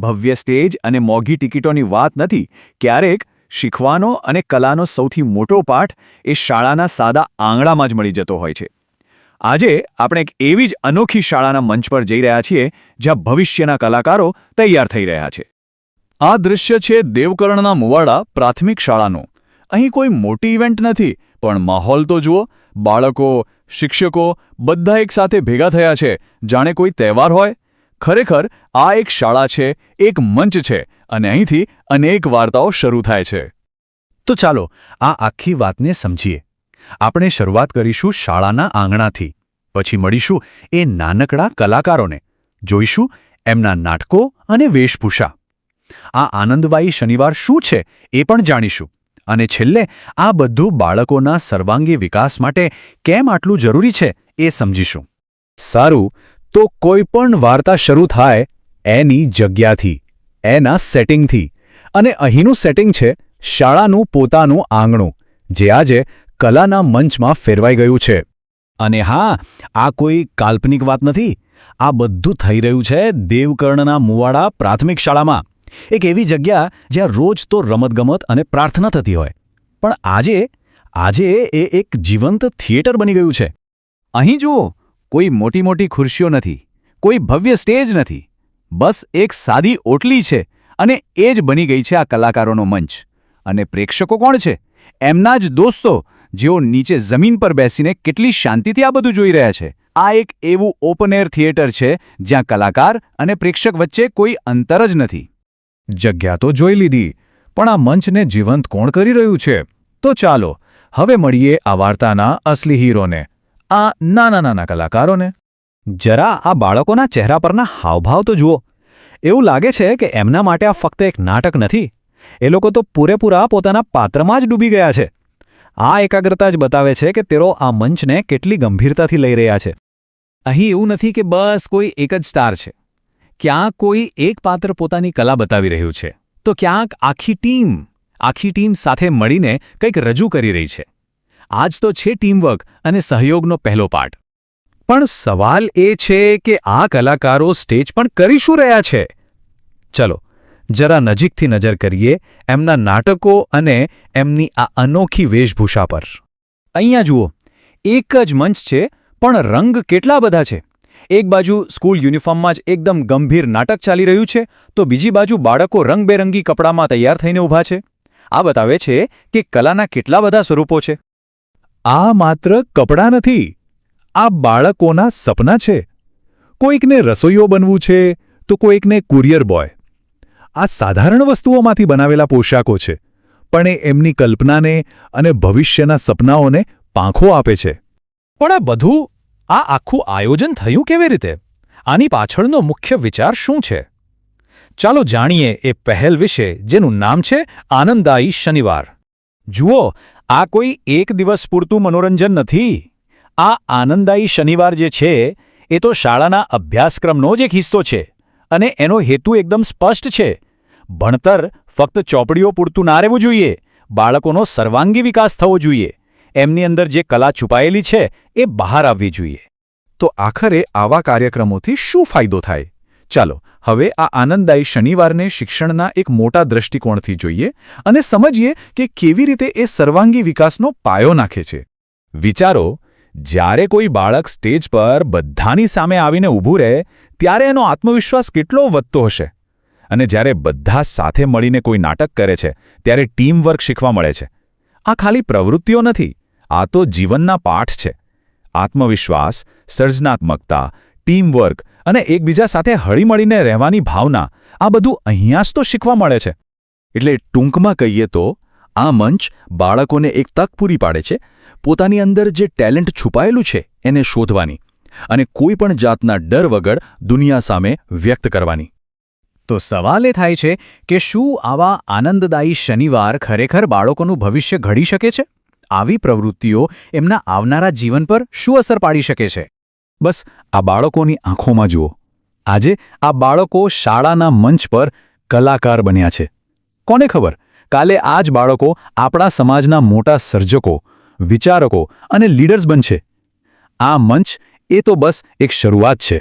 ભવ્ય સ્ટેજ અને મોંઘી ટિકિટોની વાત નથી. ક્યારેક શીખવાનો અને કલાનો સૌથી મોટો પાઠ એ શાળાના સાદા આંગણામાં જ મળી જતો હોય છે. આજે આપણે એક એવી જ અનોખી શાળાના મંચ પર જઈ રહ્યા છીએ જ્યાં ભવિષ્યના કલાકારો તૈયાર થઈ રહ્યા છે. આ દૃશ્ય છે દેવકર્ણના મુવાડા પ્રાથમિક શાળાનું. અહીં કોઈ મોટી ઇવેન્ટ નથી, પણ માહોલ તો જુઓ. બાળકો, શિક્ષકો બધા એકસાથે ભેગા થયા છે, જાણે કોઈ તહેવાર હોય. ખરેખર આ એક શાળા છે, એક મંચ છે, અને અહીંથી અનેક વાર્તાઓ શરૂ થાય છે. તો ચાલો આ આખી વાતને સમજીએ. આપણે શરૂઆત કરીશું શાળાના આંગણાથી. પછી મળીશું એ નાનકડા કલાકારોને, જોઈશું એમના નાટકો અને વેશભૂષા. આ આનંદવાયી શનિવાર શું છે એ પણ જાણીશું. અને છેલ્લે આ બધું બાળકોના સર્વાંગી વિકાસ માટે કેમ આટલું જરૂરી છે એ સમજીશું. સારું, તો કોઈ પણ વાર્તા શરૂ થાય એની જગ્યાથી, એના સેટિંગથી. અને અહીંનું સેટિંગ છે શાળાનું પોતાનું આંગણું, જે આજે કલાના મંચમાં ફેરવાઈ ગયું છે. અને હા, આ કોઈ કાલ્પનિક વાત નથી. આ બધું થઈ રહ્યું છે દેવકર્ણના મુવાડા પ્રાથમિક શાળામાં. એક એવી જગ્યા જ્યાં રોજ તો રમતગમત અને પ્રાર્થના થતી હોય, પણ આજે એ એક જીવંત થિયેટર બની ગયું છે. અહીં જુઓ, કોઈ મોટી મોટી ખુરશીઓ નથી, કોઈ ભવ્ય સ્ટેજ નથી. બસ એક સાદી ઓટલી છે, અને એ જ બની ગઈ છે આ કલાકારોનો મંચ. અને પ્રેક્ષકો કોણ છે? એમના જ દોસ્તો, જેઓ નીચે જમીન પર બેસીને કેટલી શાંતિથી આ બધું જોઈ રહ્યા છે. આ એક એવું ઓપન એર થિયેટર છે જ્યાં કલાકાર અને પ્રેક્ષક વચ્ચે કોઈ અંતર જ નથી. જગ્યા તો જોઈ લીધી, પણ આ મંચને જીવંત કોણ કરી રહ્યું છે? તો ચાલો હવે મળીએ આ વાર્તાના અસલી હીરોને, આ નાના કલાકારોને. જરા આ બાળકોના ચહેરા પરના હાવભાવ તો જુઓ. એવું લાગે છે કે એમના માટે આ ફક્ત એક નાટક નથી. એ લોકો તો પૂરેપૂરા પોતાના પાત્રમાં જ ડૂબી ગયા છે. આ એકાગ્રતા જ બતાવે છે કે તેઓ આ મંચને કેટલી ગંભીરતાથી લઈ રહ્યા છે. અહીં એવું નથી કે બસ કોઈ એક જ સ્ટાર છે. ક્યાંક કોઈ એક પાત્ર પોતાની કલા બતાવી રહ્યું છે, તો ક્યાંક આખી ટીમ સાથે મળીને કંઈક રજૂ કરી રહી છે. આજ તો છે ટીમવર્ક અને સહયોગનો પહેલો પાઠ. પણ સવાલ એ છે કે આ કલાકારો સ્ટેજ પણ કરી શું રહ્યા છે? ચલો જરા નજીકથી નજર કરીએ એમના નાટકો અને એમની આ અનોખી વેશભૂષા પર. અહીંયા જુઓ, એક જ મંચ છે, પણ રંગ કેટલા બધા છે. એક બાજુ સ્કૂલ યુનિફોર્મમાં જ એકદમ ગંભીર નાટક ચાલી રહ્યું છે, તો બીજી બાજુ બાળકો રંગબેરંગી કપડામાં તૈયાર થઈને ઊભા છે. આ બતાવે છે કે કલાના કેટલા બધા સ્વરૂપો છે. આ માત્ર કપડાં નથી, આ બાળકોના સપના છે. કોઈકને રસોઈયો બનવું છે, તો કોઈકને કુરિયર બોય. આ સાધારણ વસ્તુઓમાંથી બનાવેલા પોશાકો છે, પણ એ એમની કલ્પનાને અને ભવિષ્યના સપનાઓને પાંખો આપે છે. પણ આ આખું આયોજન થયું કેવી રીતે? આની પાછળનો મુખ્ય વિચાર શું છે? ચાલો જાણીએ એ પહેલ વિશે, જેનું નામ છે આનંદદાયી શનિવાર. જુઓ, આ કોઈ એક દિવસ પૂરતું મનોરંજન નથી. આ આનંદદાયી શનિવાર જે છે એ તો શાળાના અભ્યાસક્રમનો જ એક હિસ્સો છે, અને એનો હેતુ એકદમ સ્પષ્ટ છે. ભણતર ફક્ત ચોપડીઓ પૂરતું ના રહેવું જોઈએ. બાળકોનો સર્વાંગી વિકાસ થવો જોઈએ. એમની અંદર જે કલા છુપાયેલી છે એ બહાર આવવી જોઈએ. તો આખરે આવા કાર્યક્રમોથી શું ફાયદો થાય? ચાલો હવે આ આનંદદાયી શનિવારને શિક્ષણના એક મોટા દૃષ્ટિકોણથી જોઈએ અને સમજીએ કે કેવી રીતે એ સર્વાંગી વિકાસનો પાયો નાખે છે. વિચારો, જ્યારે કોઈ બાળક સ્ટેજ પર બધાની સામે આવીને ઊભું રહે, ત્યારે એનો આત્મવિશ્વાસ કેટલો વધતો હશે. અને જ્યારે બધા સાથે મળીને કોઈ નાટક કરે છે, ત્યારે ટીમવર્ક શીખવા મળે છે. આ ખાલી પ્રવૃત્તિઓ નથી, આ તો જીવનના પાઠ છે. આત્મવિશ્વાસ, સર્જનાત્મકતા, ટીમવર્ક અને એકબીજા સાથે હળીમળીને રહેવાની ભાવના, આ બધું અહીંયા જ તો શીખવા મળે છે. એટલે ટૂંકમાં કહીએ તો આ મંચ બાળકોને એક તક પૂરી પાડે છે, પોતાની અંદર જે ટેલેન્ટ છુપાયેલું છે એને શોધવાની અને કોઈ પણ જાતના ડર વગર દુનિયા સામે વ્યક્ત કરવાની. તો સવાલ એ થાય છે કે શું આવા આનંદદાયી શનિવાર ખરેખર બાળકોનું ભવિષ્ય ઘડી શકે છે? આવી પ્રવૃત્તિઓ એમના આવનારા જીવન પર શું અસર પાડી શકે છે? બસ આ બાળકોની આંખોમાં જુઓ. આજે આ બાળકો શાળાના મંચ પર કલાકાર બન્યા છે. કોને ખબર, કાલે આ જ બાળકો આપણા સમાજના મોટા સર્જકો, વિચારકો અને લીડર્સ બનશે. આ મંચ એ તો બસ એક શરૂઆત છે.